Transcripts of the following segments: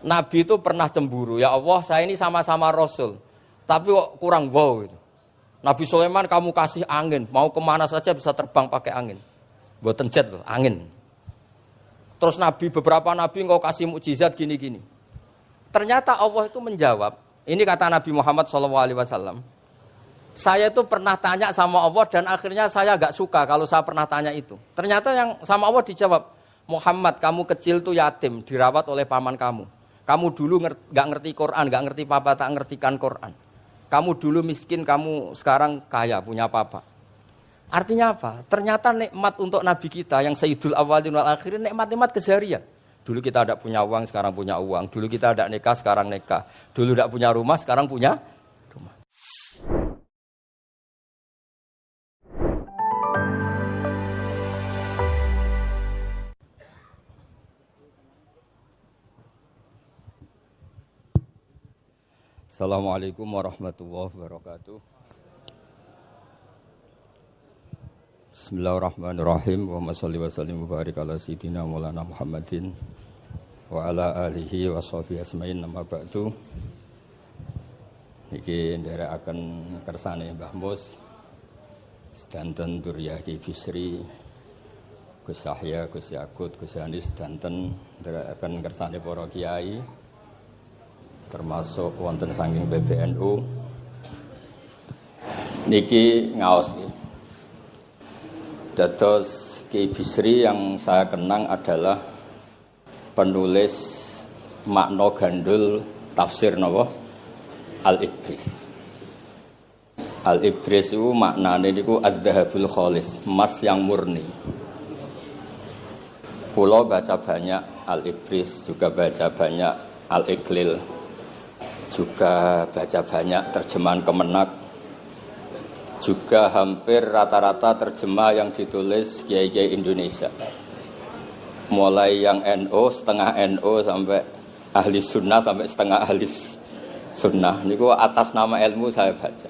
Nabi itu pernah cemburu, ya Allah saya ini sama-sama Rasul, tapi kok kurang wow gitu. Nabi Sulaiman kamu kasih angin, mau kemana saja bisa terbang pakai angin. Buatan jet loh, angin. Terus Nabi, beberapa Nabi engkau kasih mukjizat gini-gini. Ternyata Allah itu menjawab, ini kata Nabi Muhammad SAW, saya itu pernah tanya sama Allah dan akhirnya saya agak suka kalau saya pernah tanya itu. Ternyata yang sama Allah dijawab, Muhammad kamu kecil tuh yatim, dirawat oleh paman kamu. Kamu dulu nggak ngerti Quran, nggak ngerti papa, tak ngertikan Quran. Kamu dulu miskin, kamu sekarang kaya, punya papa. Artinya apa? Ternyata nikmat untuk Nabi kita yang Sayyidul Awwalin wal Akhirin, nikmat-nikmat keseharian. Dulu kita tidak punya uang, sekarang punya uang. Dulu kita tidak nikah, sekarang nikah. Dulu tidak punya rumah, sekarang punya rumah. Assalamualaikum warahmatullahi wabarakatuh. Bismillahirrahmanirrahim. Wa salli wa sallim wa barik ala sayyidina Maulana Muhammadin wa ala alihi wa sahbihi asma'in nama ba'du. Niki nderekaken kersane Mbah Mus sedanten Duriyah Ki Bisri, Gus Yahya, Gus Yakut, Gus Anis sedanten nderekaken kersane para kiai termasuk wonten saking PBNU niki ngaos iki. Dados Ki Bisri yang saya kenang adalah penulis makna gandul tafsir napa Al-Ibris. Al-Ibris itu maknane niku adz-dzahabul khalis, emas yang murni. Kula baca banyak Al-Ibris, juga baca banyak Al-Iqlil, juga baca banyak terjemahan Kemenak, juga hampir rata-rata terjemah yang ditulis kiai-kiai Indonesia, mulai yang NU, setengah NU sampai ahli sunnah sampai setengah ahli sunnah. Niku atas nama ilmu saya baca.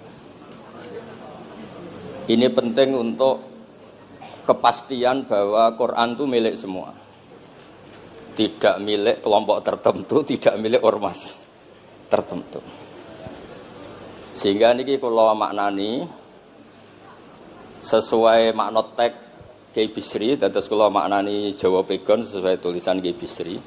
Ini penting untuk kepastian bahwa Quran itu milik semua, tidak milik kelompok tertentu, tidak milik ormas tertentu. Sehingga niki kula maknani sesuai makna teks Ki Bisri, dados kula maknani Jawa Pegon sesuai tulisan Ki Bisri.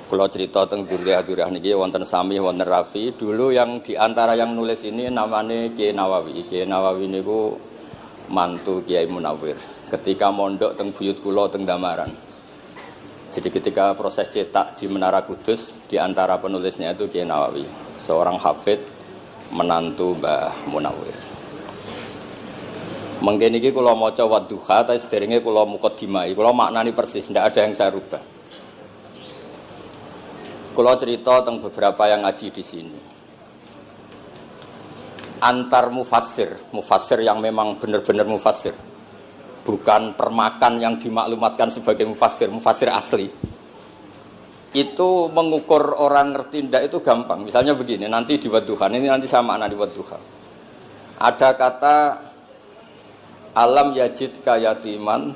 Kula cerita teng Duriyah niki wonten Sami, wonten Rafi. Dulu yang diantara yang nulis ini namanya Kiai Nawawi. Kiai Nawawi niku mantu Kiai Munawir. Ketika mondok teng buyut kula teng Damaran. Jadi ketika proses cetak di Menara Kudus, di antara penulisnya itu Kiai Nawawi, seorang hafid menantu Mbah Munawir. Mengkene iki kula maca Wadduha, tapi sederenge kula mukadimah, kula maknani persis, ndak ada yang saya rubah. Kula cerita tentang beberapa yang ngaji di sini. Antar mufassir yang memang benar-benar mufassir. Bukan permakan yang dimaklumatkan sebagai mufassir asli. Itu mengukur orang ngerti ndak itu gampang. Misalnya begini, nanti di Wadduha, ini nanti sama makna di Wadduha. Ada kata alam yajid kayatiman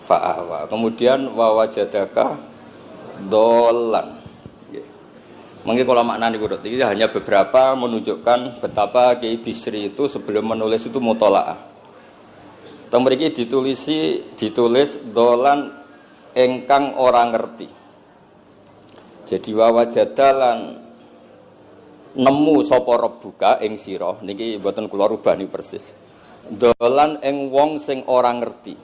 fa'awa. Kemudian wawajadaka dolan. Mungkin kalau makna ini kurut, ini hanya beberapa menunjukkan betapa Kiai Bisri itu sebelum menulis itu mutola'ah. Mriki ditulis dolan engkang orang ngerti. Jadi wawajadalan nemu sapa rabbuka ing sira niki mboten kula rubah niki persis. Dolan ing wong sing ora ngerti.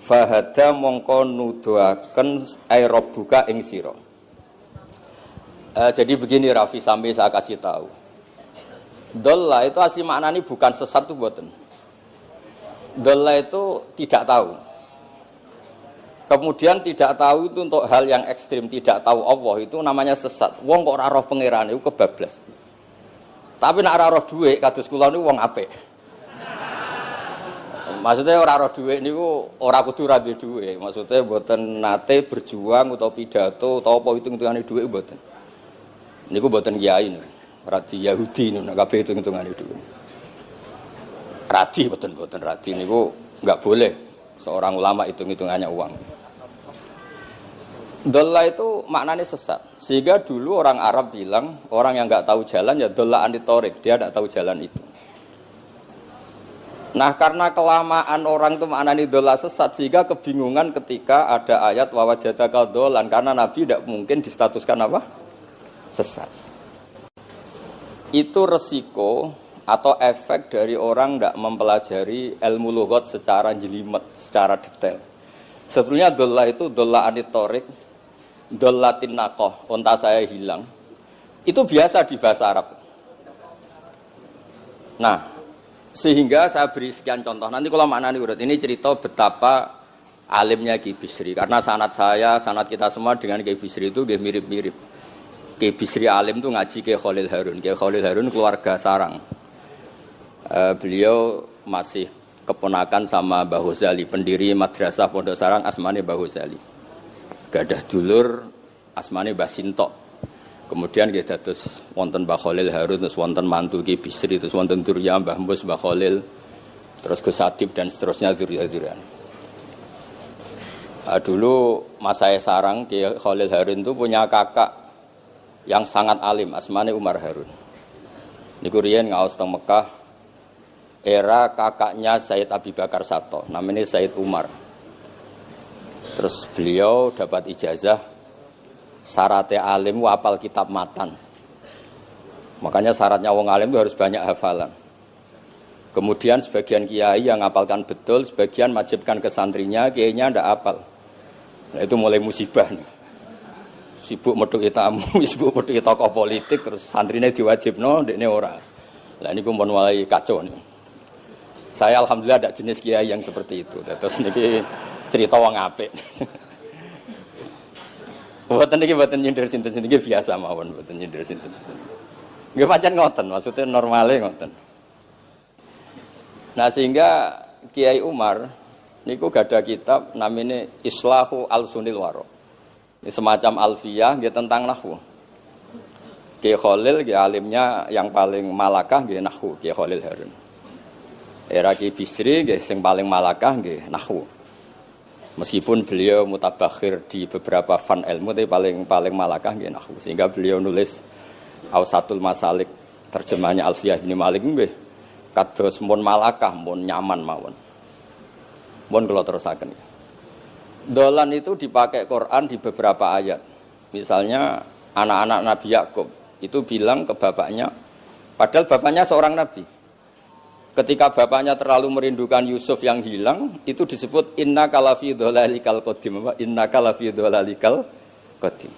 Fahada mongko nuduhaken ai rabbuka ing sira. Jadi begini Rafi, sampai saya kasih tahu. Dolla itu asli maknanya bukan sesat itu mboten. Dolla itu tidak tahu. Kemudian tidak tahu itu untuk hal yang ekstrim, tidak tahu Allah itu namanya sesat. Wong kok ora roh pangeran itu kebablas. Tapi nek ora roh dhuwit kados kula niku wong apik. Maksudnya ora roh dhuwit niku ora kudu ra duwe dhuwit. Maksudnya mboten nate berjuang utawa pidato utawa apa hitung-hitungane dhuwit mboten. Niku mboten kiai niku. Radi Yahudi niku nek kabeh hitung-hitungane dhuwit. Radi mboten radi niku enggak boleh seorang ulama hitung-hitungannya uang. Dolla itu maknanya sesat. Sehingga dulu orang Arab bilang, orang yang nggak tahu jalan ya dolla anitorik, dia nggak tahu jalan itu. Nah karena kelamaan orang itu maknanya dolla sesat, sehingga kebingungan ketika ada ayat wawajadaka dolan, karena Nabi tidak mungkin distatuskan apa? Sesat. Itu resiko atau efek dari orang tidak mempelajari ilmu lughat secara jelimet, secara detail. Sebetulnya dolla itu dolla anitorik, dollatin naqah, unta saya hilang. Itu biasa di bahasa Arab. Nah, sehingga saya beri sekian contoh. Nanti kalau maknanya urut, ini cerita betapa alimnya Ki Bisri. Karena sanad saya, sanad kita semua dengan Ki Bisri itu mirip-mirip. Ki Bisri alim itu ngaji Ki Khalil Harun. Ki Khalil Harun keluarga sarang. Beliau masih keponakan sama Mbah Ghazali, pendiri madrasah Pondok Sarang asmane Mbah Ghazali. Gadah dulur asmane Mbah Sintok. Kemudian kita terus wonten Mbah Khalil Harun, terus wonten mantu Ki Bisri, terus wonten Durya Mbah Mus, Mbah Khalil, terus Gus Adib dan seterusnya Durya-Duryan. Dulu mas saya sarang Ki Khalil Harun itu punya kakak yang sangat alim, asmane Umar Harun. Niku riyen ngaos teng Mekah. Era kakaknya Said Abi Bakar Sato, namanya Said Umar. Terus beliau dapat ijazah syaratnya alim hafal kitab matan. Makanya syaratnya wong alim itu harus banyak hafalan. Kemudian sebagian kiai yang ngapalkan betul, sebagian wajibkan ke santrinya, kiainya ndak hafal. Nah itu mulai musibah nih. Sibuk metuki tamu, sibuk metuki tokoh politik, terus santrinya diwajibno, ndekne ora. Lah niku pun mulai kacau nih. Saya alhamdulillah ada jenis kiai yang seperti itu. Terus niki cerita wong apik. Mboten niki mboten nyindir sinten-sinten iki biasa mawon, mboten nyindir sinten. Nggih pancen ngoten, maksudnya normale ngoten. Nah, sehingga Kiai Umar niku gadah kitab namanya Islahu Al-Sunil Waro. Ini semacam alfiyah nggih tentang nahwu. Kiai Khalil nggih alimnya yang paling malakah nggih nahwu, Kiai Khalil Harun. Era Ki Bisri nggih sing paling malakah nggih nahwu. Meskipun beliau mutabakhir di beberapa fan ilmu tapi paling malakah nggih nahwu. Sehingga beliau nulis Awsatul Masalik terjemahnya Alfiyah bin Malik nggih kados mun malakah mun nyaman mawon. Mun kula terusaken. Dolan itu dipakai Quran di beberapa ayat. Misalnya anak-anak Nabi Yakub itu bilang ke bapaknya, padahal bapaknya seorang nabi. Ketika bapaknya terlalu merindukan Yusuf yang hilang, itu disebut inna kalafi dhalalikal qadim. Inna kalafi dhalalikal qadim.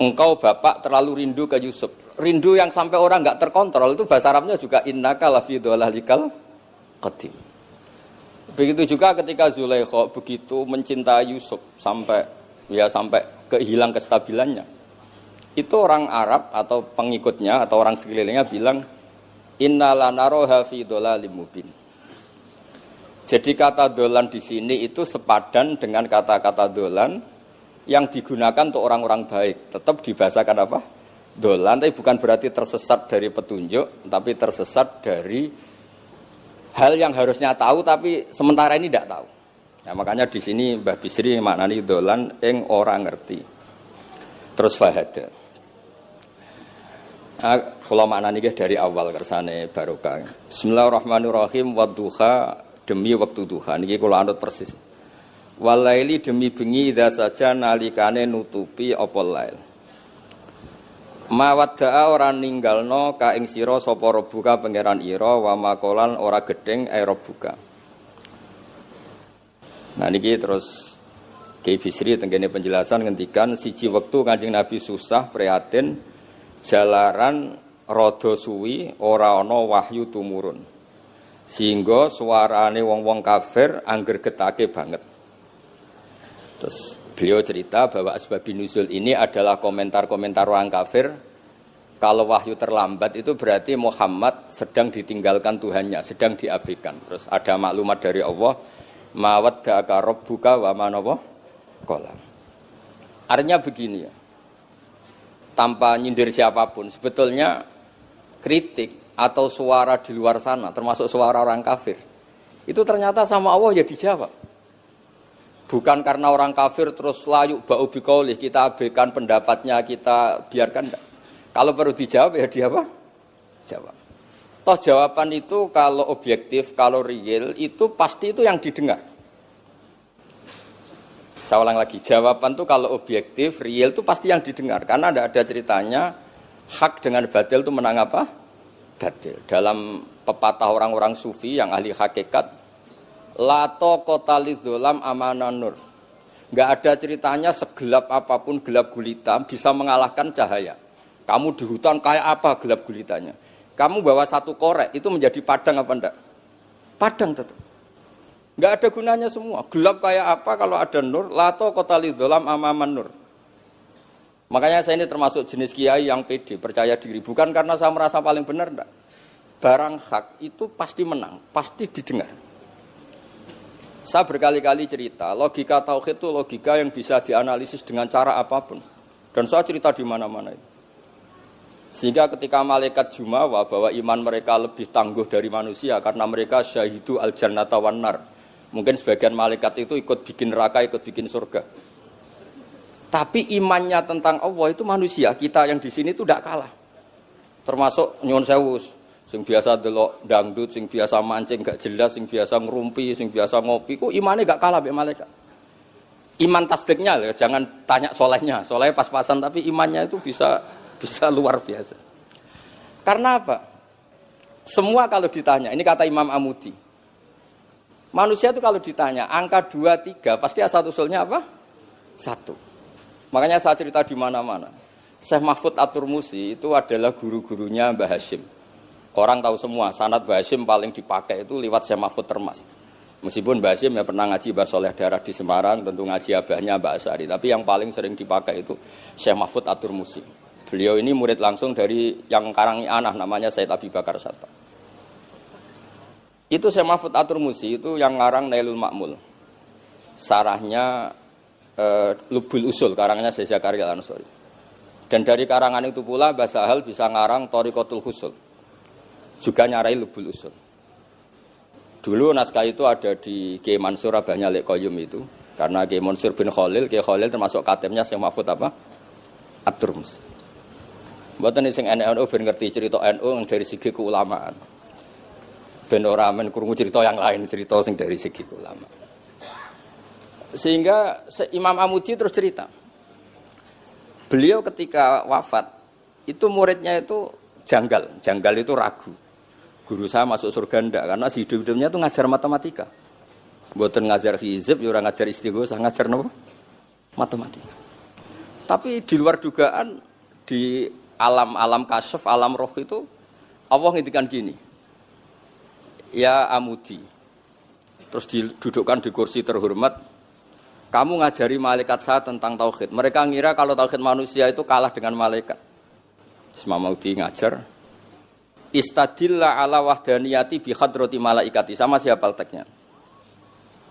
Engkau bapak terlalu rindu ke Yusuf. Rindu yang sampai orang enggak terkontrol itu bahasa Arabnya juga inna kalafi dhalalikal qadim. Begitu juga ketika Zulaikha begitu mencintai Yusuf sampai kehilang kestabilannya. Itu orang Arab atau pengikutnya atau orang sekelilingnya bilang inna lanaroha fi dhalalim mubin. Jadi kata dolan di sini itu sepadan dengan kata-kata dolan yang digunakan untuk orang-orang baik. Tetap dibahasakan apa? Dolan, tapi bukan berarti tersesat dari petunjuk, tapi tersesat dari hal yang harusnya tahu tapi sementara ini tidak tahu. Nah, makanya di sini Mbah Bisri maknani dolan ing orang ngerti. Terus fahada. Kalau maknanya dari awal kersane barokah. Bismillahirrahmanirrahim. Wadduha demi waktu duha. Niki kalau anut persis. Walaili demi bengi idza saja nalikane nutupi apa lail. Mawadda'a ora ninggalno ka ing sira sapa rabbuka pangeran ira wa makolan ora gedeng rabbuka. Nah niki terus Kiai Bisri tenggene penjelasan ngendikan siji wektu Kanjeng Nabi susah prihatin jalaran rada suwi ora ana wahyu tumurun. Sehingga suarane wong-wong kafir angger getake banget. Terus beliau cerita bahwa asbabun nuzul ini adalah komentar-komentar orang kafir. Kalau wahyu terlambat itu berarti Muhammad sedang ditinggalkan Tuhannya, sedang diabaikan. Terus ada maklumat dari Allah, mawaddaka rabbuka wa ma qala. Artinya begini ya. Tanpa nyindir siapapun, sebetulnya kritik atau suara di luar sana, termasuk suara orang kafir, itu ternyata sama Allah ya dijawab. Bukan karena orang kafir terus layuk ba'u biqaulih, kita abaikan pendapatnya, kita biarkan enggak. Kalau perlu dijawab ya dia apa? Jawab. Toh jawaban itu kalau objektif, kalau real itu pasti itu yang didengar. Saya ulang lagi, jawaban itu kalau objektif, real itu pasti yang didengar. Karena tidak ada ceritanya hak dengan batil itu menang apa? Batil. Dalam pepatah orang-orang sufi yang ahli hakikat, lato kota lidzolam amanan nur. Nggak ada ceritanya segelap apapun gelap gulita bisa mengalahkan cahaya. Kamu di hutan kayak apa gelap gulitanya? Kamu bawa satu korek itu menjadi padang apa enggak? Padang tetap. Enggak ada gunanya semua. Gelap kayak apa kalau ada nur? Lato kota lidzolam amaman nur. Makanya saya ini termasuk jenis kiai yang pede, percaya diri. Bukan karena saya merasa paling benar, enggak. Barang hak itu pasti menang, pasti didengar. Saya berkali-kali cerita, logika tauhid itu logika yang bisa dianalisis dengan cara apapun. Dan saya cerita di mana-mana itu. Sehingga ketika malaikat jumawa bahwa iman mereka lebih tangguh dari manusia karena mereka syahidu al-jannata wan nar. Mungkin sebagian malaikat itu ikut bikin neraka, ikut bikin surga. Tapi imannya tentang Allah itu manusia, kita yang di sini itu tidak kalah. Termasuk nyuwun sewu, sing biasa delok dangdut, sing biasa mancing gak jelas, sing biasa ngerumpi, sing biasa ngopi, kok imannya gak kalah be malaikat. Iman tasdiknya loh, jangan tanya solehnya, solehnya pas-pasan tapi imannya itu bisa luar biasa. Karena apa? Semua kalau ditanya, ini kata Imam Amudi. Manusia itu kalau ditanya, angka 2, 3, pasti asal usulnya apa? 1. Makanya saya cerita di mana-mana. Syekh Mahfud At-Turmusi itu adalah guru-gurunya Mbah Hashim. Orang tahu semua, sanad Mbah Hashim paling dipakai itu lewat Syekh Mahfud Termas. Meskipun Mbah Hashim ya pernah ngaji Mbah Soleh Darah di Semarang, tentu ngaji abahnya Mbah Asy'ari. Tapi yang paling sering dipakai itu Syekh Mahfud At-Turmusi. Beliau ini murid langsung dari yang karangi anak namanya Said Abi Bakar Satta. Itu Syekh Mahfud At-Turmusi itu yang ngarang Nailul Ma'mul. Sarahnya Lubul Usul, karangnya Syekh Zakaria Al-Ansori. Dan dari karangan itu pula Mbah Sahal bisa ngarang Thariqatul Husul. Juga nyarai Lubul Usul. Dulu naskah itu ada di Kiai Mansur Abahnya Lek Qayyum itu. Karena Kiai Mansur bin Khalil termasuk katibnya Syekh Mahfud apa? At-Turmusi. Mboten sing NU ben ngerti cerita NU dari segi keulamaan. Ben ora men krungu cerita yang lain, cerita sing dari segi keulamaan. Sehingga Imam Amudi terus cerita. Beliau ketika wafat itu muridnya itu janggal itu ragu. Guru saya masuk surga ndak karena si hidup-hidupnya itu ngajar matematika. Mboten ngajar hizib, ya ora ngajar istighosah, ngajar napa? Matematika. Tapi di luar dugaan di alam kasyaf, alam roh itu Allah ngintikan gini. Ya Amudi. Terus didudukkan di kursi terhormat. Kamu ngajari malaikat saya tentang tauhid. Mereka ngira kalau tauhid manusia itu kalah dengan malaikat. Imam Amudi ngajar. Istadilla ala wahdaniyati bi hadrati malaikati. Sama siapa teksnya?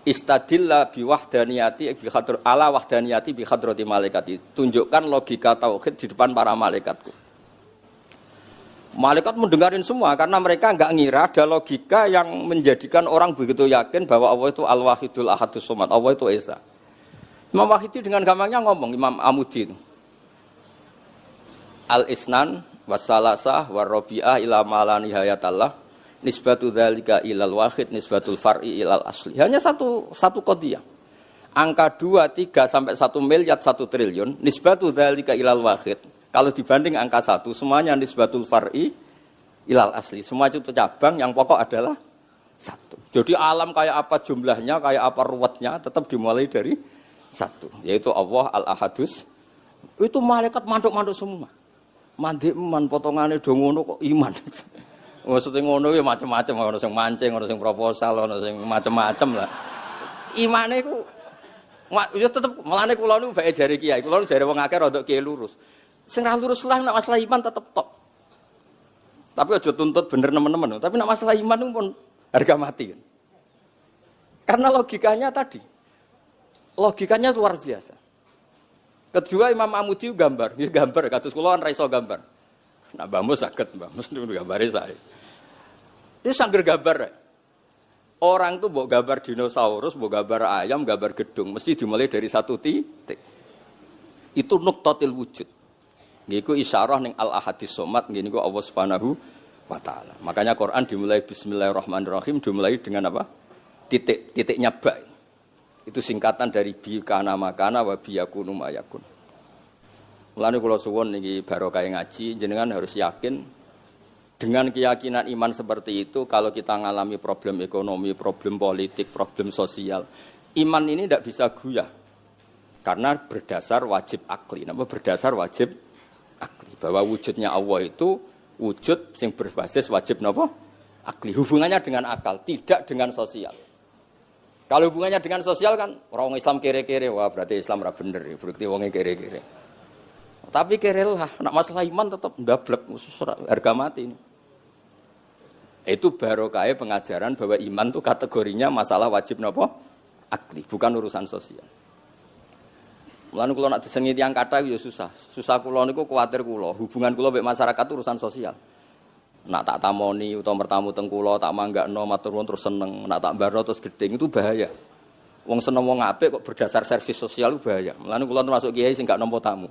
Istadilla bi wahdaniyati bi ala wahdaniyati bi hadrati malaikati. Tunjukkan logika tauhid di depan para malaikatku. Malaikat mendengarin semua karena mereka enggak ngira ada logika yang menjadikan orang begitu yakin bahwa Allah itu Al-Wahidul Ahadus Somad. Allah itu Esa. Imam Wahidi dengan gampangnya ngomong, Imam Amudi itu. Al-Isnan wassalasah warrabi'ah ila mala nihayatallah nisbatu dzalika ilal wahid nisbatul far'i ilal asli. Hanya satu qadhiyah. Angka 2, 3 sampai 1 miliar 1 triliun nisbatu dzalika ilal wahid. Kalau dibanding angka 1 semuanya nisbatul far'i ilal asli. Semua itu cabang yang pokok adalah 1. Jadi alam kayak apa jumlahnya, kayak apa ruwetnya tetap dimulai dari 1, yaitu Allah Al-Ahadus. Itu malaikat mantuk-mantuk semua. Mandik man potongane do ngono kok iman. Maksudnya ngono ya macam-macam, ono sing mancing, ono sing proposal, ono sing macam-macam lah. Imane iku ya tetep melane kula niku bae jare kiai, kula jare wong akeh rodok kiai lurus. Sing ra lurus lah nek masalah iman tetep tok. Tapi aja tuntut bener nemen-nemen, tapi nek masalah iman pun harga mati kan. Karena logikanya tadi. Logikanya luar biasa. Kedua Imam Amudi gambar kados kula kan ra iso gambar. Nah Mbah Mus saged, Mbah Mus niku gambare saya. Itu sangger gambar. Orang tuh mbok gambar dinosaurus, mbok gambar ayam, gambar gedung, mesti dimulai dari satu titik. Itu nuqtatil wujud. Ngiku isyarah ning al-ahadis somad, nggih niku Allah Subhanahu wa taala. Makanya Quran dimulai bismillahirrahmanirrahim, dimulai dengan apa? Titiknya ba. Itu singkatan dari bi kana makana wa bi yakunu mayakun. Mulane kula suwun niki barokah ngaji, jenengan harus yakin dengan keyakinan iman seperti itu, kalau kita mengalami problem ekonomi, problem politik, problem sosial, iman ini tidak bisa goyah. Karena berdasar wajib akli. Napa berdasar wajib akli? Bahwa wujudnya Allah itu wujud yang berbasis wajib napa? Akli. Hubungannya dengan akal, tidak dengan sosial. Kalau hubungannya dengan sosial kan orang Islam kere-kere, wah berarti Islam ra bener, berarti wongnya kere-kere. Tapi kerelah, nak masalah iman tetap ndablek, harga mati. Itu barokah pengajaran bahwa iman itu kategorinya masalah wajib napa? Akli, bukan urusan sosial. Mulane kula nak disengi tiyang kathah ya susah. Susah kula niku kuwatir kula, hubungan kula mek masyarakat urusan sosial. Nak tak tamoni utawa mertamu teng kula tak manggakno matur nuwun terus seneng, nak tak barno terus gedeng itu bahaya. Wong seneng wong apik kok berdasar servis sosial itu bahaya. Mulane kula termasuk kiai sing gak nampa tamu.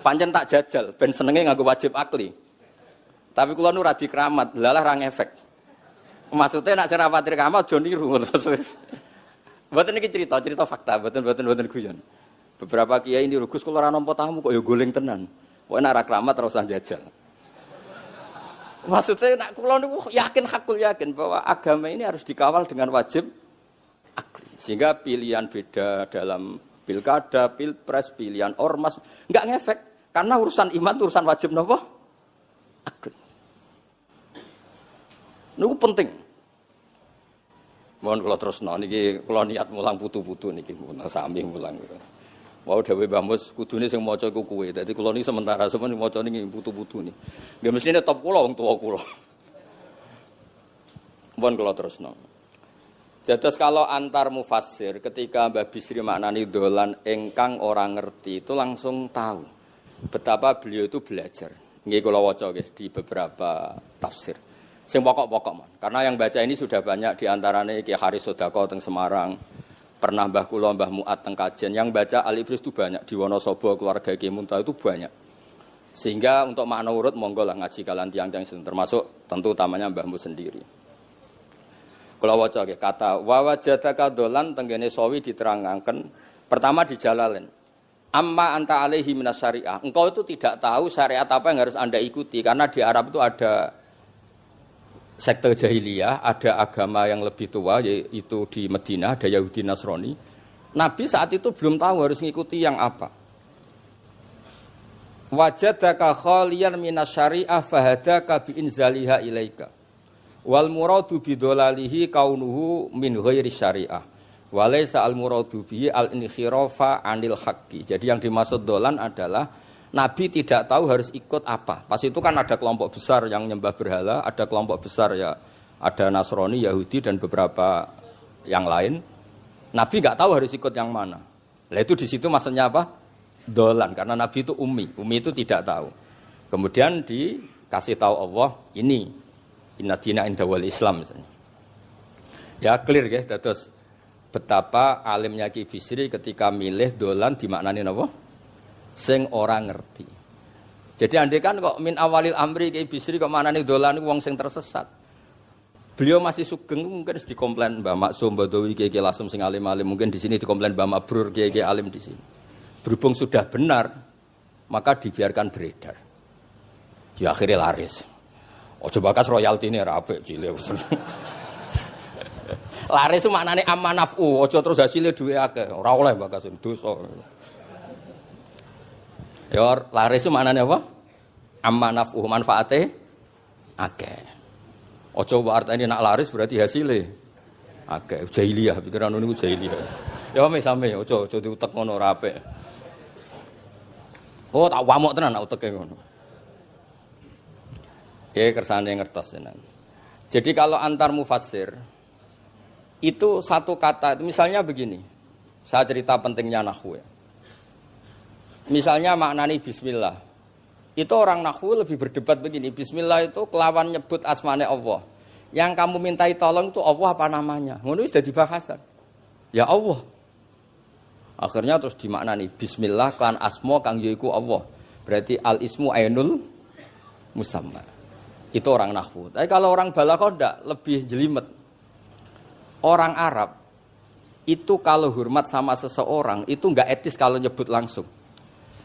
Pancen tak jajal ben senenge nganggo wajib akli. Tapi kula nu ra dikeramat, lalah ra ngefek. Maksudnya nak sing ra patir keramat aja niru terus. Mboten niki cerita fakta, mboten guyon. Beberapa kiai ini Gus kula ora nampa tamu kok ya goleng tenan. Pokoke nek ra keramat ora usah jajal. Maksudnya nak kula niku yakin hakul yakin bahwa agama ini harus dikawal dengan wajib akli. Sehingga pilihan beda dalam pilkada, pilpres, pilihan ormas enggak ngefek karena urusan iman itu urusan wajib napa? Akli. Niku penting. Mohon kula terusno niki kula niat mulang putu-putu niki sami mulang. Wau dhewe Mbah Mus kudune sing maca iku kowe. Dadi kula niki sementara sampeyan maca niki putu-putu niki. Nggih mestine top kula wong tuwa kula. Mohon kula terusno. Jadi kalau antar mufassir ketika Mbah Bisri maknani dolan engkang orang ngerti itu langsung tahu betapa beliau itu belajar. Nggih kula waca guys di beberapa tafsir. Sing pokok-pokok man. Karena yang baca ini sudah banyak di antaranya Ki Haris Sodako teng Semarang. Pernah Mbah kula Mbah Muat teng Kajen yang baca Al-Ibris itu banyak di Wonosobo keluarga Ki Muntaha itu banyak. Sehingga untuk makna urut monggo lah ngaji kalian tiang-tiang termasuk tentu utamanya Mbahmu sendiri. Kula waca nggih kata wa wajadaka dolan tenggene sawi diterangaken pertama di Jalalain. Amma anta alaihi minas syariah. Engkau itu tidak tahu syariat apa yang harus Anda ikuti karena di Arab itu ada sekte jahiliyah, ada agama yang lebih tua yaitu di Madinah ada Yahudi Nasrani. Nabi saat itu belum tahu harus ngikuti yang apa. Wajadaka khaliyan minas syariah fahadaka bi inzaliha ilaika. Wal muradu bidolalihi kaunuhu min ghairi syariah. Walaysa al muradu bihi al inkhirafa anil haqqi. Jadi yang dimaksud dolan adalah Nabi tidak tahu harus ikut apa. Pas itu kan ada kelompok besar yang nyembah berhala, ada kelompok besar ya, ada Nasrani, Yahudi dan beberapa yang lain. Nabi nggak tahu harus ikut yang mana. Lah itu di situ maksudnya apa? Dolan karena Nabi itu ummi itu tidak tahu. Kemudian dikasih tahu Allah ini inna dina inda wal Islam misalnya. Ya clear ya, terus betapa alimnya Ki Bisri ketika milih dolan dimaknani apa? Sing orang ngerti. Jadi andai kan kok min awalil amri Ki Bisri kok manane dolan wong sing tersesat. Beliau masih sugeng mungkin dikomplain Mbah Maksum Badawi Ki Lasem sing alim-alim, mungkin di sini dikomplain Mbah Mabrur Ki alim di sini. Berhubung sudah benar, maka dibiarkan beredar. Ya akhirnya laris. Ojo bakas royalti ini rapi cilik. Laris itu maknane amanafu, ojo terus hasilnya duwe akeh. Ora oleh bakas dosa. Ya laris itu maknanya apa? Amma naf'uh manfaate akeh. Ojo artine nak laris berarti hasilnya akeh. Jahiliyah pikiran niku jahiliyah. Ya same ojo diutek ngono ora apik. Oh tak wamuk tenan nak uteke ngono. Kersane ngertos tenan. Jadi kalau antar mufassir itu satu kata, misalnya begini. Saya cerita pentingnya nahwu ya. Misalnya maknani bismillah. Itu orang nahwu lebih berdebat begini, bismillah itu kelawan nyebut asmane Allah. Yang kamu mintai tolong itu Allah apa namanya? Ngono wis dadi bahasan. Ya Allah. Akhirnya terus dimaknani bismillah kan asma kang yaiku Allah. Berarti al ismu ainul musamma. Itu orang nahwu. Tapi kalau orang balaghah ndak, lebih jelimet. Orang Arab itu kalau hormat sama seseorang itu enggak etis kalau nyebut langsung.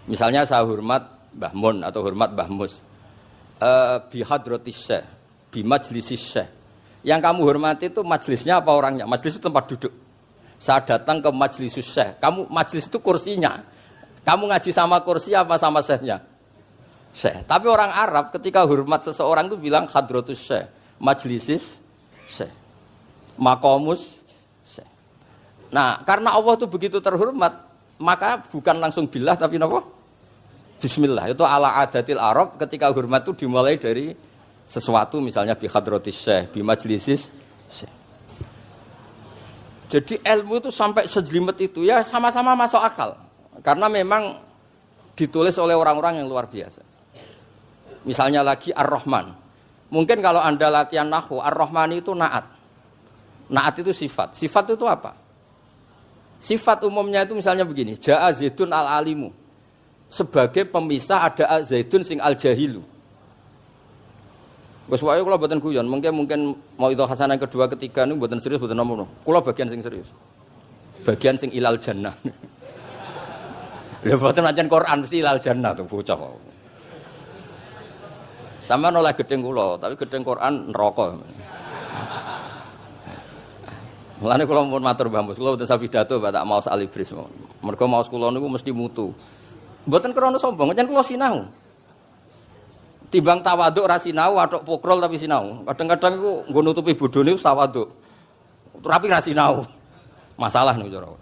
Misalnya saya hormat Mbah Mun atau hormat Mbah Mus. Bi hadratis syekh, bi majlisis syekh. Yang kamu hormati itu majlisnya apa orangnya? Majlis itu tempat duduk. Saya datang ke majlis syekh. Kamu majlis itu kursinya. Kamu ngaji sama kursi apa sama syekhnya? Syekh. Tapi orang Arab ketika hormat seseorang itu bilang hadratus syekh, majlisis syekh, maqamus syekh. Nah, karena Allah itu begitu terhormat, maka bukan langsung billah tapi napa? Bismillah. Itu ala adatil Arab ketika hormat itu dimulai dari sesuatu misalnya bi hadratis syekh, bi majlisis syekh. Jadi ilmu itu sampai sejelimet itu ya sama-sama masuk akal. Karena memang ditulis oleh orang-orang yang luar biasa. Misalnya lagi Ar-Rahman. Mungkin kalau Anda latihan nahwu, Ar-Rahman itu naat. Naat itu sifat. Sifat itu apa? Sifat umumnya itu misalnya begini, Ja'a Zaidun al-alimu. Sebagai pemisah ada Zaidun sing al-jahilu. Wes wae kula mboten guyon, mungkin mau itu hasanah kedua ketiga niku mboten serius mboten nomor. Kula bagian sing serius. Bagian sing ilal jannah. Lha mboten pancen Quran mesti ilal jannah tuh bocah. Sama nolak gedeng kula, tapi gedeng Quran neraka. Mulane kula mun matur Mbah Mus, kula mboten sapidato tak maos alibris. Mergo maos kula niku mesti mutu. Mboten krana sombong, pancen kula sinau. Timbang tawaduk ra sinau, atok pokrol tapi sinau. Kadang-kadang iku nggo nutupi bodhone tawaduk. Tapi ra sinau. Masalah niku cara.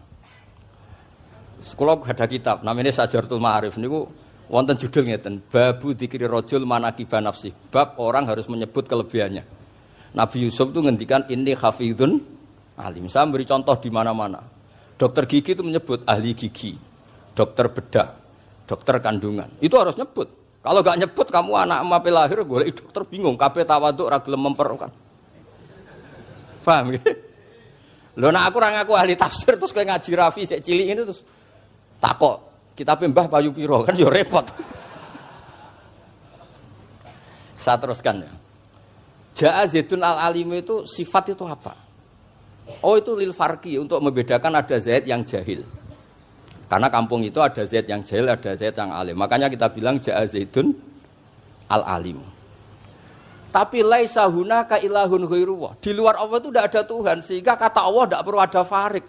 Kula ada kitab namanya Sajartul Ma'arif niku wonten judul ngeten, Babu Dzikri Rajul Manaqiba Nafsi. Bab orang harus menyebut kelebihannya. Nabi Yusuf itu ngendikan inni hafidun alim. Saya beri contoh di mana-mana. Dokter gigi itu menyebut ahli gigi, dokter bedah, dokter kandungan. Itu harus nyebut. Kalau gak nyebut kamu anak emak lahir golek dokter bingung, kabeh tawaduk ra gelem memperkan. Paham nggih? Lho nek aku ora ngaku ahli tafsir terus kowe ngaji Rafi sik cilik ini terus takok, kitabe Mbah payu pira kan ya repot. Saya teruskan ya. Ja'a Zaidun al-alim itu sifat itu apa? Oh itu lil farqi untuk membedakan ada Zaid yang jahil. Karena kampung itu ada Zaid yang jahil, ada Zaid yang alim. Makanya kita bilang Ja'a Zaidun al-alim. Tapi laisa hunaka ilahun ghairuwah. Di luar Allah itu tidak ada Tuhan, sehingga kata Allah tidak perlu ada farik.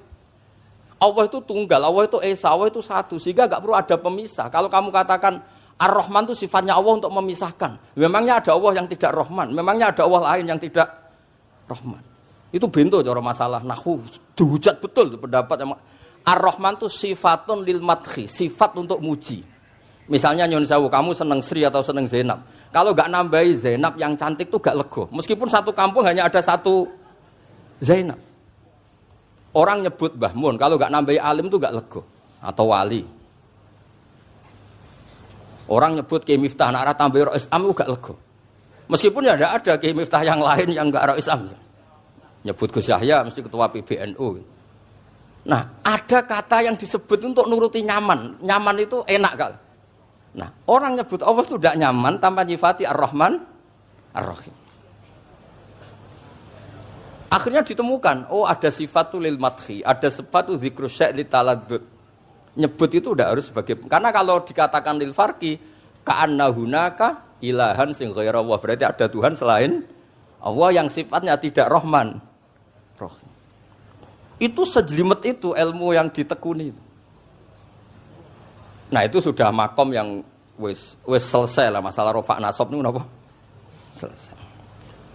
Allah itu tunggal, Allah itu esa, Allah itu satu, sehingga tidak perlu ada pemisah. Kalau kamu katakan Ar-Rahman itu sifatnya Allah untuk memisahkan. Memangnya ada Allah yang tidak Rahman, memangnya ada Allah lain yang tidak Rahman. Itu bento cara masalah nahwu. Dihujat betul pendapat yang Ar-Rahman itu sifatun lil madhi, sifat untuk muji. Misalnya nyun sewu, kamu seneng Sri atau seneng Zainab. Kalau gak nambahi Zainab yang cantik tuh gak lego. Meskipun satu kampung hanya ada satu Zainab. Orang nyebut Mbah Mun, kalau gak nambahi alim tuh gak lego. Atau wali. Orang nyebut Kiai Miftah, nak ra tambahi Rais Am gak lego. Meskipun ya ada Kiai Miftah yang lain yang gak Rais Am. Nyebut Gus Yahya mesti ketua PBNU. Nah, ada kata yang disebut untuk nuruti nyaman. Nyaman itu enak kali. Nah, orang nyebut Allah itu tidak nyaman tanpa nyifati Ar-Rahman, Ar-Rahim. Akhirnya ditemukan, oh ada sifatul lil madhi, ada sifatul dzikru syai' li taladzud. Nyebut itu udah harus sebagai, karena kalau dikatakan lil farqi ka'anna hunaka ilahan sing ghaira Allah, berarti ada Tuhan selain Allah yang sifatnya tidak Rahman, Rahim. Itu sejelimet itu ilmu yang ditekuni. Nah itu sudah makom yang wis selesai lah masalah rofa nasab niku napa? Selesai.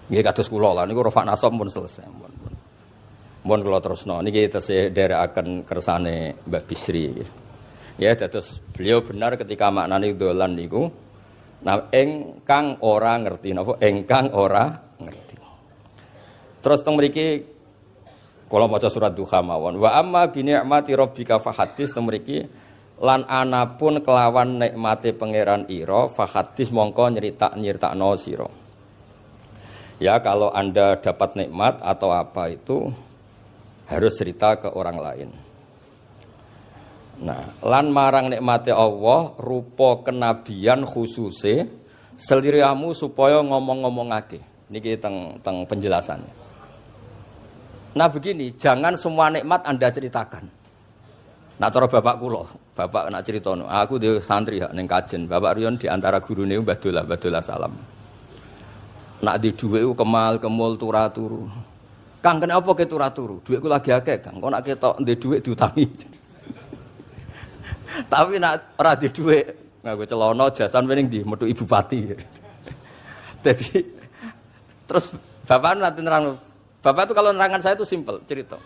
Nggih kados kula lah niku rofa nasab pun selesai. Mun kula terusno niki tesih nderekaken kersane Mbah Bisri. Ya dados beliau benar ketika maknane dolan niku. Nah engkang ora ngerti napa? Engkang ora ngerti. Terus teng mriki kula maca surat Duha mawon. Wa amma bi ni'mati rabbika fahadits temriki lan anapun kelawan nikmate pangeran ira fahadits mongko nyeritakno sira. Ya kalau Anda dapat nikmat atau apa itu harus cerita ke orang lain. Nah, lan marang nikmate Allah rupa kenabian khususe seliramu supaya ngomong-ngomongake. Niki teng penjelasannya. Nah begini, jangan semua nikmat Anda ceritakan. Nah cara bapak kula, bapak nak ceritono, aku di santri ning kajen, Bapak Riyon di antara gurune Mbah Dola Salam. Nak di dhuwit ku kemul turu. Kang kenapa ke turu? Dhuwitku lagi akeh, Kang. Kok nak ketok ndek dhuwit diutangi. Tapi nak ora di dhuwit, nganggo celana jasan wening ndi metu Ibu Pati. Jadi terus bapak nanti nerang, bapak itu kalau nerangan saya itu simpel cerita.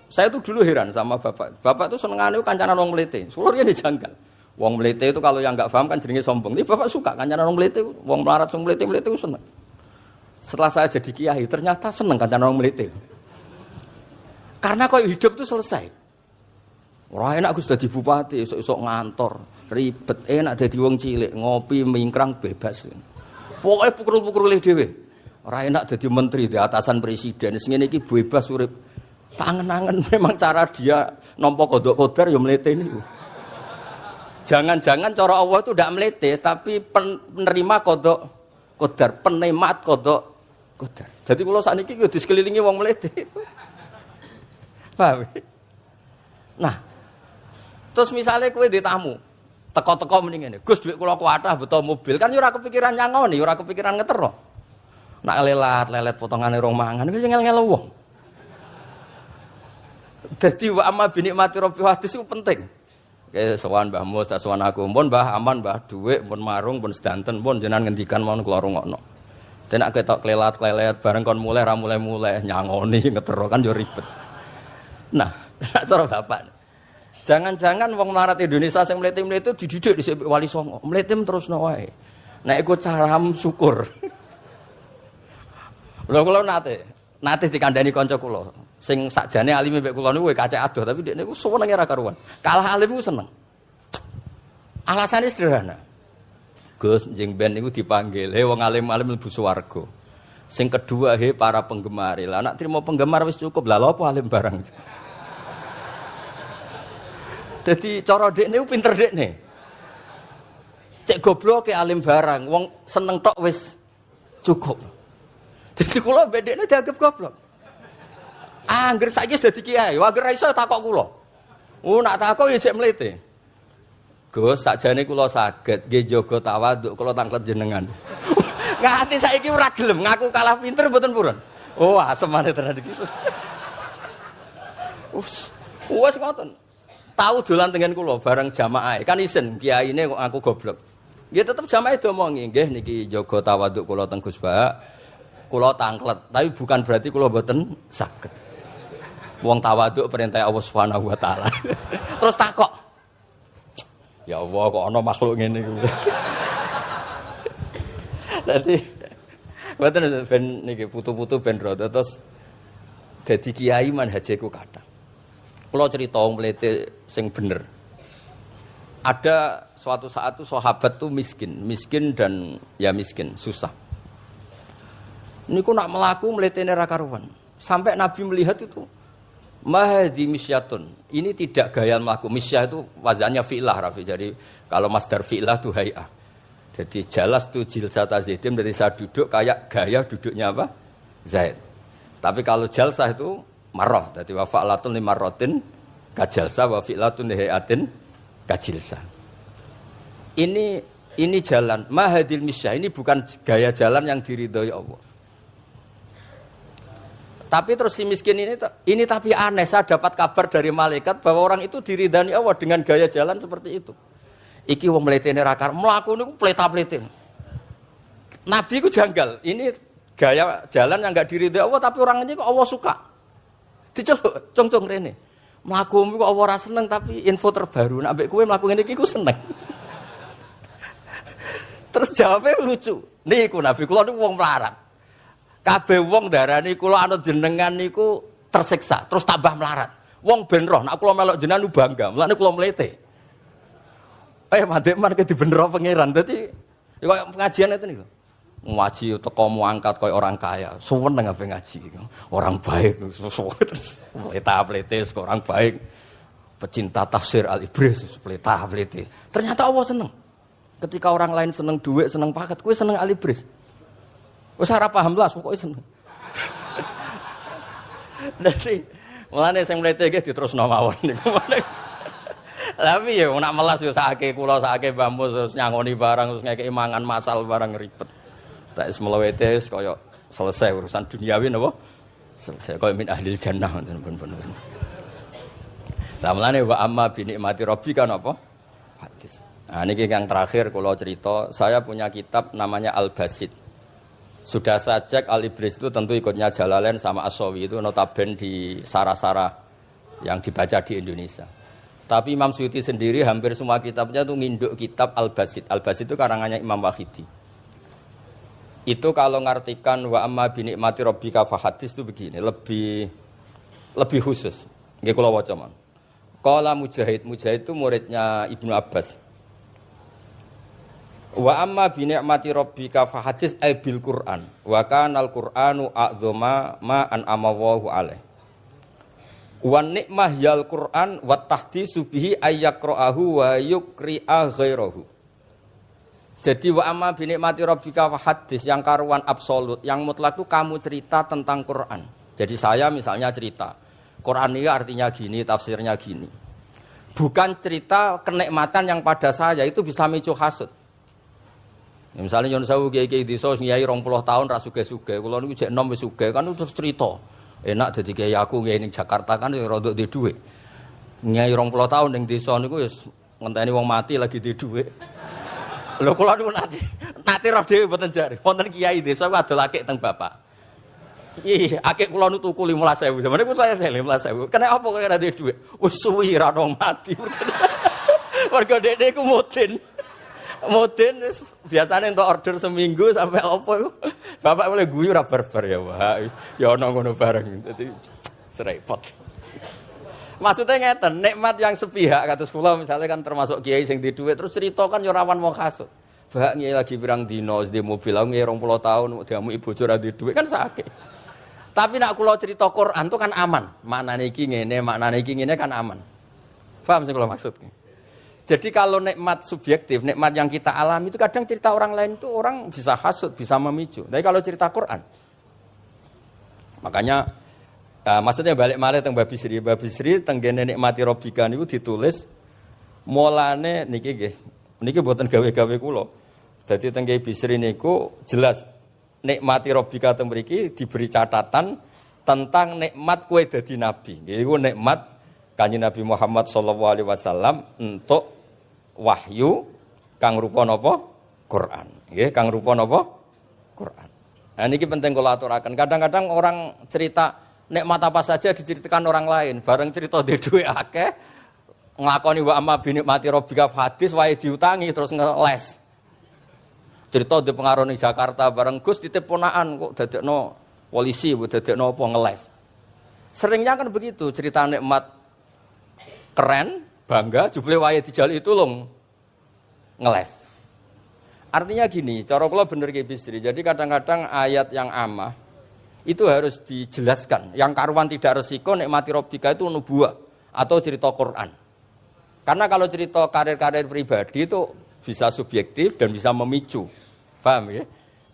Saya tuh dulu heran sama bapak. Bapak tuh senengane kancanan wong mlete. Sulurnya dijanggal. Wong mlete itu kalau yang enggak paham kan jenenge sombong. Tapi bapak suka kancanan wong mlete, wong melarat wong mlete itu seneng. Setelah saya jadi kiai, ternyata seneng kancanan wong mlete. Karena kok hidup itu selesai. Ora enak Gus dadi bupati, esuk-esuk ngantor, ribet, enak dadi wong cilik, ngopi mingkrang bebas. Pokoke pukul-pukul dhewe. Ora enak dadi menteri di atasan presiden, sing ngene iki bebas urip. Tangan-tangan memang cara dia nampa kodok kodar ya mlete niku. Jangan-jangan cara Allah itu tidak melete, tapi penerima kodok kodar, penemat kodok kodar. Jadi kalau saat ini kita disekelilingi wong melete. Paham? Nah, terus misalnya kue di tamu, teko-teko mendingan, Gus duit kalau kuatah betul mobil, kan ora kepikiran nyangoni, ora kepikiran ngetero. Nak lelet potongan rong mangan, itu ngel-ngel wong. Jadi wa amma binikmati rabbil hadis itu penting. Oke, sowan Mbah Mus, sowan aku, pun Mbah aman, Mbah dhuwit, pun marung, pun sedanten, pun jenengan ngendikan mon kula rungokno. Tenak ketok klelat bareng kon mulai ra mulai nyangoni ngetero kan yo ribet. Nah, cara bapak. Jangan-jangan wong melarat Indonesia sing mlete-mlete dididik dhisik Wali Songo. Mlete terusno wae. Nek iku caramu syukur. Lha kula nate dikandani kanca kula. Sing sakjane alime mek kula niku kacek adoh tapi dekne niku senenge ra karuan. Kalah alim ku seneng. Alasane sederhana. Gus njing ben niku dipanggil, "He wong alim-alim mlebu swarga." Sing kedua, "He para penggemar." Lah nek trimo penggemar wis cukup. Lah lha apa alim barang. Dadi cara dekne ku pinter dekne. Cek goblok ke alim barang, wong seneng tok wis cukup. Dadi kula bedekne dianggap goblok. Angger saiki wis dadi kiai, angger ra iso takok kula. Nak takok ya sik mlete. Gus, sakjane kula saged nggih jaga tawaduk kula tanglet jenengan. Nganti saiki ora gelem ngaku kalah pinter mboten purun. Oh, asemane tenan iki. Wes ngoten. Tahu dolan tengen kula bareng jamaah. Kan isen kiyaine kok aku goblok. Nggih tetep jamaah diomongi, nggih niki jaga tawaduk kula teng Gus Ba. Kula tanglet, tapi bukan berarti kula mboten saged. Wong tawaduk perintah Allah Subhanahu wa taala. Terus takok. Ya Allah kok ana makhluk ngene iku. Dadi mboten ben niki putu-putu ben rada terus dadi kiai manhajeku kathah. Kula cerita wong mlete sing bener. Ada suatu saat tuh sahabat tuh miskin dan ya miskin, susah. Niku nak melaku mletene ra karuan. Sampai Nabi melihat itu mahdi misyatun. Ini tidak gaya melaku. Misyah itu wazannya fi'lah Rafi. Jadi kalau masdar fi'lah itu hay'ah. Jadi jalas itu jilsata zaidim dari saya duduk kayak gaya duduknya apa? Zaid. Tapi kalau jalsah itu marrah. Jadi wa fa'latun limarratin kajalsah wa fi'latun lihayatin kajilsah. Ini jalan mahadil misyah. Ini bukan gaya jalan yang diridhoi Allah. Tapi terus si miskin ini tapi aneh, saya dapat kabar dari malaikat bahwa orang itu diridani Allah dengan gaya jalan seperti itu. Iki wong mletene rakar mlaku niku pleta-plete. Nabi ku janggal. Ini gaya jalan yang enggak diridai Allah tapi orangnya kok Allah suka. Diceluk cong-cong rene. Mlaku kok Allah ora seneng tapi info terbaru nek ambek kowe mlaku ngene iki ku seneng. Terus jawabnya lucu. Niku Nabi kula niku wong melarat. Kabeh wong darani kula anut jenengan niku tersiksa, terus tambah melarat. Wong ben roh, nek kula melok jenengan bangga, mulane kula mlete. Mandek man ke dibenero pangeran. Dadi kaya pengajian itu niku. ngaji teko muangkat koyo orang kaya. Seneng ape ngaji. Orang baik terus pleta-pletes orang baik. Pecinta tafsir Al-Ibris pleta-plete. Ternyata Allah seneng. Ketika orang lain seneng duit, seneng paket, kowe seneng Al-Ibris. Wis ora paham blas pokoke seneng. Dadi mulane sing mlete iki diterusno mawon niku. Tapi ya nak melas yo sakake kula sakake Mbah Mus terus nyangoni barang terus ngekeki mangan masal barang ribet. Tak wis mlewete wis kaya selesai urusan duniawi napa? Selesai kaya min ahlil jannah ngoten pun. Lah mulane wa amma bi nikmati rabbika napa? Hadis. Nah niki yang terakhir kula cerita, saya punya kitab namanya Al-Basit. Sudah saya cek Al-Ibris itu tentu ikutnya Jalalain sama As-Sawi itu notaben di Sarah-Sarah yang dibaca di Indonesia. Tapi Imam Suyuti sendiri hampir semua kitabnya itu nginduk kitab Al-Basit. Al-Basit itu karangannya Imam Wahidi. Itu kalau ngartikan wa amma bi nikmati rabbika fahadis itu begini, lebih khusus. Nggih kula waca mon. Qala Mujahid itu muridnya Ibnu Abbas. Wa amma bi ni'mati rabbika fahadis ay bil Qur'an wa kana al Qur'anu a'dzama ma an'ama Allahu alaih. Wa nikmah yal Qur'an wa tahdisu bihi ayyaqra'ahu wa yukri'a ghairahu. Jadi wa amma bi ni'mati rabbika fahadis yang karuan absolut, yang mutlak itu kamu cerita tentang Quran. Jadi saya misalnya cerita Quran ini artinya gini, tafsirnya gini. Bukan cerita kenikmatan yang pada saya itu bisa micu hasud. Ya, misalnya nyun sewu kiai-kiai desa ngiyai 20 tahun ra sugih-sugih, kula niku jek enom wis sugih kan terus cerita. Enak dadi kiai aku ngiyai ning Jakarta kan ya rada duwe dhuwit. Ngiyai 20 tahun ning desa niku wis ngenteni wong mati lagi duwe dhuwit. Lho kula niku nate roh dhewe mboten jare. Wonten kiai desa ku adol akik teng bapak. Iya, akik kula nu tuku 15.000. Samane ku saya 15.000. Kene apa kok ora duwe dhuwit? Wis suwi ra ono mati. Warga dekne ku mudin. Mudin wis biasane entuk order seminggu sampai apa iku. Bapak mulai guyu ra barbar ya, Pak. Ya ono ngono bareng. Dadi serepot. Maksudnya ngeten, nikmat yang sepihak kados kula misalnya kan termasuk kiai sing di dhuwit terus cerita kan yo rawan wong hasud. Bak kiai lagi pirang dino di mobil aku 20 tahun diamuki bojo ra di dhuwit kan sakit. Tapi nek kula cerita Quran itu kan aman. Maknane iki ngene, maknane iki ngene kan aman. Paham sing kula maksud? Jadi kalau nikmat subjektif, nikmat yang kita alami itu kadang cerita orang lain itu orang bisa hasud, bisa memicu. Tapi kalau cerita Quran makanya maksudnya balik malih teng Mbah Bisri teng gene nikmati Rabbika niku ditulis mulane niki nggih. Niki mboten gawe-gawe kula. Dadi teng Mbah Bisri niku jelas nikmati Rabbika teng mriki diberi catatan tentang nikmat kowe dadi nabi. Nggih iku nikmat Kanjeng Nabi Muhammad sallallahu alaihi wasallam untuk wahyu kang rupa napa? Quran. Nggih, kang rupa napa? Quran. Nah niki penting kula aturaken. Kadang-kadang orang cerita nikmat apa saja diceritakan orang lain, bareng cerita dhe dhuwit akeh, nglakoni wa amma bi nikmati rabbika hadis wae diutangi terus ngeles. Cerita di pengaruh ning Jakarta bareng Gus titip ponakan kok dadekno polisi, dadekno apa ngeles. Seringnya kan begitu, cerita nikmat keren, bangga, jebule wae dijali tulung ngeles. Artinya gini, cara kula bener ki Bisri. Jadi kadang-kadang ayat yang amah itu harus dijelaskan. Yang karuan tidak resiko nikmati Rabbika itu nubuah atau cerita Quran. Karena kalau cerita karir-karir pribadi itu bisa subjektif dan bisa memicu. Paham ya?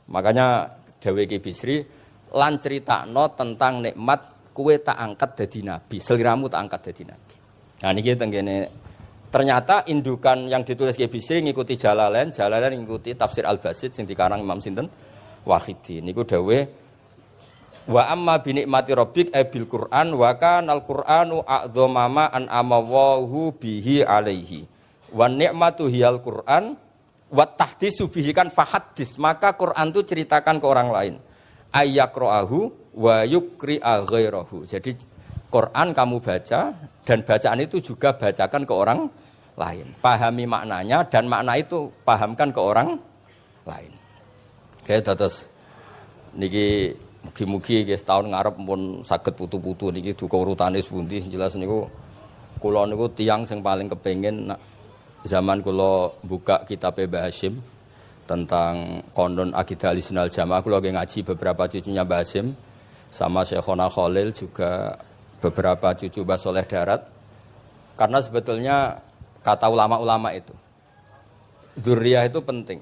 Makanya dawuh Ki Bisri lan critakno tentang nikmat kowe tak angkat dadi nabi, seliramu tak angkat dadi nabi. Nah niki tenggene ternyata indukan yang ditulis Ki Bisri ngikuti Jalalain ngikuti tafsir Al-Basit sing dikarang Imam sinten Wahidi. Niku dawuh wa amma bi nikmati rabbik bil Qur'an wa kanal Qur'anu a'dzama ma an amawahu bihi alaihi wa nikmatu hiyal Qur'an wa tahdisu bihi kan fahaddis, maka Quran itu ceritakan ke orang lain ayyaqra'ahu wa yukri'a ghairahu. Jadi Quran kamu baca dan bacaan itu juga bacakan ke orang lain, pahami maknanya dan makna itu pahamkan ke orang lain. Oke, terus niki mugi-mugi nggih setahun ngarep pun saged putu-putu niki duka urutane pundi jelas niku kula niku tiyang sing paling kepengin zaman kula buka kitab Mbah Hasyim tentang konon akidah Ahlussunnah wal Jamaah. Aku lagi ngaji beberapa cucunya Mbah Hasim sama Syekhona Khalil, juga beberapa cucu Mbah Soleh Darat. Karena sebetulnya kata ulama-ulama itu, dzurriyah itu penting.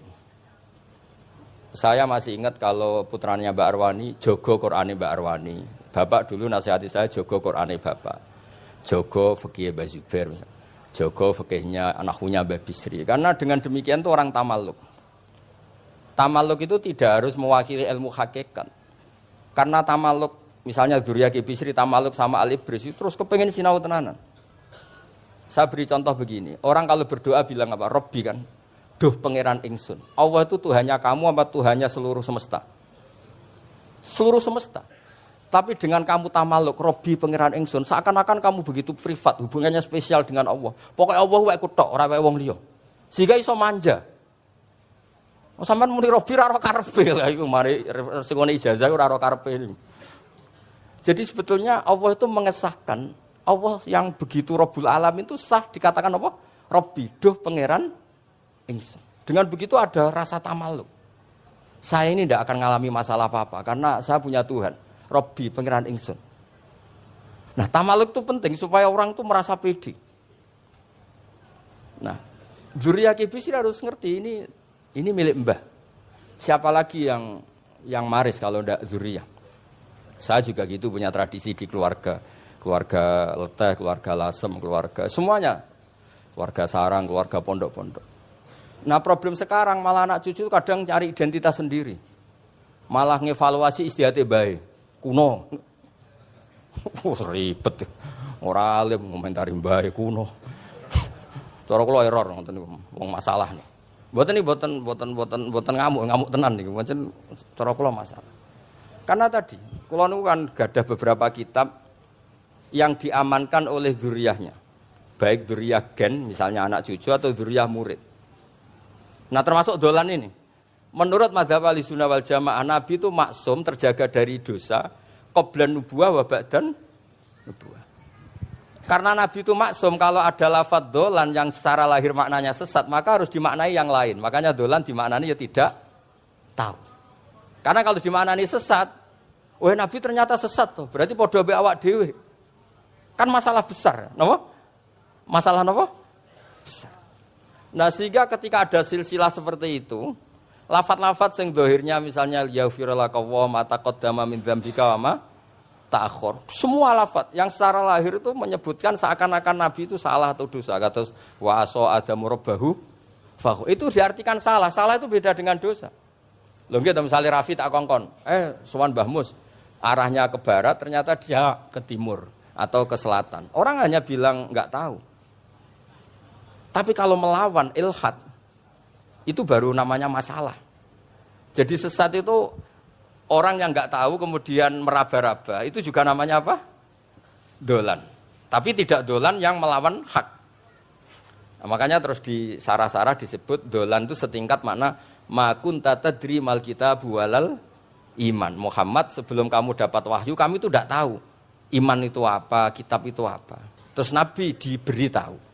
Saya masih ingat kalau putranya Mbak Arwani, jogo Qur'ane Mbak Arwani. Bapak dulu nasihati saya, jogo Qur'ane Bapak. Jogo fikih Mbah Zubair misalnya. Jogo fikihnya anaknya Mbah Bisri. Karena dengan demikian itu orang tamaluk. Tamaluk itu tidak harus mewakili ilmu hakikat. Karena tamaluk, misalnya dzurriyah Ki Bisri tamaluk sama Al-Ibris, terus kepengen sinau tenanan. Saya beri contoh begini, orang kalau berdoa bilang apa? Robbi kan, duh pangeran ingsun. Allah itu Tuhannya kamu apa Tuhannya seluruh semesta? Seluruh semesta. Tapi dengan kamu tamaluk, Robbi pangeran ingsun, seakan-akan kamu begitu privat, hubungannya spesial dengan Allah. Pokoknya Allah wae kutok, ora wae wong liya. Sehingga iso manja. Sampeyan muni Robbi ora karepe lha iku mari sing ngene ijazah ora karepe. Jadi sebetulnya Allah itu mengesahkan, Allah yang begitu Rabbul Alamin itu sah dikatakan apa? Robbi, duh pangeran ingsun. Dengan begitu ada rasa tamaluk. Saya ini tidak akan mengalami masalah apa-apa karena saya punya Tuhan, Robbi pangeran ingsun. Nah, tamaluk itu penting supaya orang itu merasa pede. Nah, dzurriyah Ki Bisri harus ngerti ini milik Mbah. Siapa lagi yang maris kalau tidak dzurriyah? Saya juga gitu, punya tradisi di keluarga Leteh, keluarga Lasem, keluarga semuanya, keluarga sarang, keluarga pondok-pondok. Nah, problem sekarang malah anak cucu kadang cari identitas sendiri, malah ngevaluasi istiadatnya baik, kuno, ribet, orang alim komentari baik kuno, cara kalau error, wong masalah nih. Boten ngamuk tenan nih, macam cara kula masalah. Karena tadi, kula niku kan gadah beberapa kitab yang diamankan oleh dzurriyahnya, baik dzurriyah gen, misalnya anak cucu atau dzurriyah murid. Nah, termasuk dolan ini. Menurut madzhab Ahlussunnah wal Jamaah, Nabi itu maksum, terjaga dari dosa, qablan nubuwah wa ba'dan nubuwah. Karena Nabi itu maksum, kalau ada lafadz dolan yang secara lahir maknanya sesat, maka harus dimaknai yang lain. Makanya dolan dimaknai ya tidak tahu. Karena kalau dimaknai sesat, wah Nabi ternyata sesat tuh, berarti podo be awak dhewe. Kan masalah besar, napa? Masalah napa? Besar. Nah, sehingga ketika ada silsilah seperti itu, lafadz-lafadz yang dohirnya misalnya yaghfirulaka wa ma taqaddama min dzambika wa ma ta'akhir. Semua lafadz yang secara lahir itu menyebutkan seakan-akan Nabi itu salah atau dosa. Kata wa asa adamu rabbahu fa itu diartikan salah. Salah itu beda dengan dosa. Lho nggih misalnya Rafi tak kongkon, sowan Mbah Mus, arahnya ke barat ternyata dia ke timur atau ke selatan. Orang hanya bilang enggak tahu. Tapi kalau melawan ilhad itu baru namanya masalah. Jadi sesat itu orang yang enggak tahu kemudian meraba-raba, itu juga namanya apa? Dolan. Tapi tidak dolan yang melawan hak. Nah, makanya terus di sarah-sarah disebut dolan itu setingkat makna ma kunta tadri mal kitabu walal iman. Muhammad, sebelum kamu dapat wahyu, kami itu tidak tahu iman itu apa, kitab itu apa. Terus Nabi diberi tahu.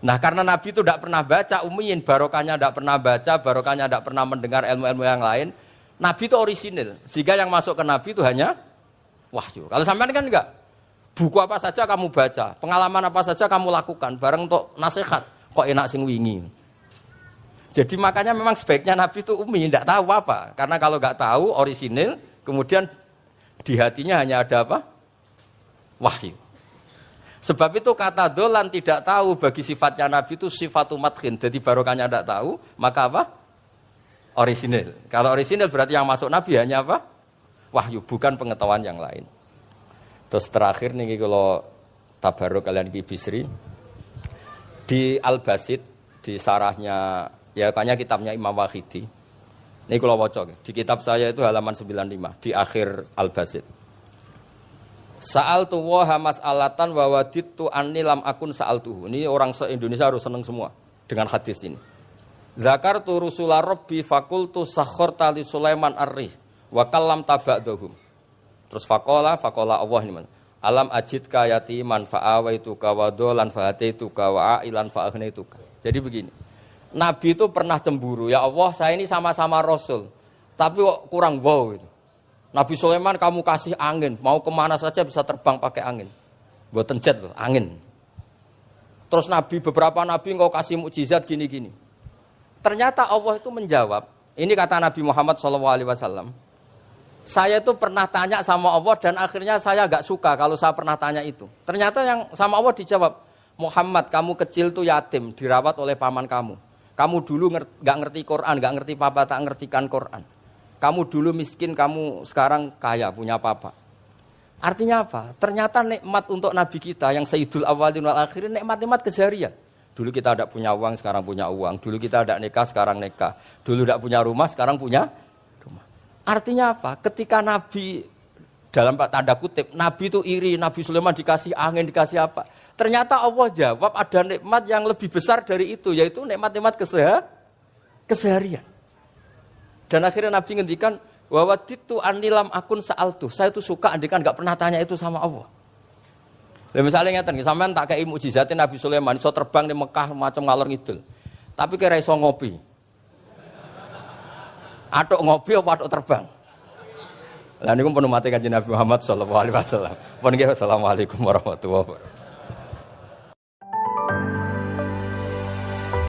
Nah, karena Nabi itu tidak pernah baca, ummiyin, barokahnya tidak pernah baca, barokahnya tidak pernah mendengar ilmu-ilmu yang lain. Nabi itu orisinil, sehingga yang masuk ke Nabi itu hanya wahyu. Kalau sampean kan enggak, buku apa saja kamu baca, pengalaman apa saja kamu lakukan, bareng untuk nasihat, kok enak sing wingi. Jadi makanya memang sebaiknya Nabi itu ummi, tidak tahu apa. Karena kalau enggak tahu, orisinil, kemudian di hatinya hanya ada apa? Wahyu. Sebab itu kata dolan tidak tahu bagi sifatnya Nabi itu sifatu madkhin. Jadi barokahnya tidak tahu, maka apa? Orisinil. Kalau orisinil berarti yang masuk Nabi hanya apa? Wahyu, bukan pengetahuan yang lain. Terus terakhir nih kalau tabaruk kalian Ki Bisri di Al-Basit, di sarahnya, ya kayaknya kitabnya Imam Wahidi. Ini kalau wocok, di kitab saya itu halaman 95, di akhir Al-Basit. Sa'altu wa mas'alatan wa wadittu anni lam akun sa'altuhu. Ini orang se-Indonesia harus senang semua dengan hadis ini. Zakartu rusula rabbi fakultu sakharta li Sulaiman ar-rih wa kallam taba'dahum. Terus faqala Allah ini. Alam ajidka yatiman fa'awaituka wa dolan fa'ataituka wa ailan fa'agnaituka. Jadi begini. Nabi itu pernah cemburu, ya Allah saya ini sama-sama Rasul, tapi kok kurang wow gitu. Nabi Sulaiman kamu kasih angin, mau kemana saja bisa terbang pakai angin. Buatan jet loh, angin. Terus beberapa Nabi engkau kasih mukjizat gini-gini. Ternyata Allah itu menjawab, ini kata Nabi Muhammad SAW, saya itu pernah tanya sama Allah dan akhirnya saya agak suka kalau saya pernah tanya itu. Ternyata yang sama Allah dijawab, Muhammad kamu kecil tuh yatim, dirawat oleh paman kamu. Kamu dulu nggak ngerti Quran, nggak ngerti papa, tak ngertikan Quran. Kamu dulu miskin, kamu sekarang kaya, punya papa. Artinya apa? Ternyata nikmat untuk Nabi kita yang Sayyidul Awwalin wal Akhirin, nikmat-nikmat keseharian. Dulu kita tidak punya uang, sekarang punya uang. Dulu kita tidak nikah, sekarang nikah. Dulu tidak punya rumah, sekarang punya rumah. Artinya apa? Ketika Nabi, dalam tanda kutip, Nabi itu iri, Nabi Sulaiman dikasih angin, dikasih apa. Ternyata Allah jawab ada nikmat yang lebih besar dari itu, yaitu nikmat-nikmat keseharian. Dan akhirnya Nabi ngendikan, wawaditu anilam akun sa'altu. Saya itu suka andikan nggak pernah tanya itu sama Allah. Misalnya ngeten, sampean tak kei mukjizatin Nabi Sulaiman, iso terbang di Mekah macam ngalor ngidul. Tapi kira iso ngopi. Atuk ngopi apa atuk terbang? Lah niku pun mate Kanjeng Nabi Muhammad sallallahu alaihi wasallam. Pun nggih assalamualaikum warahmatullahi wabarakatuh.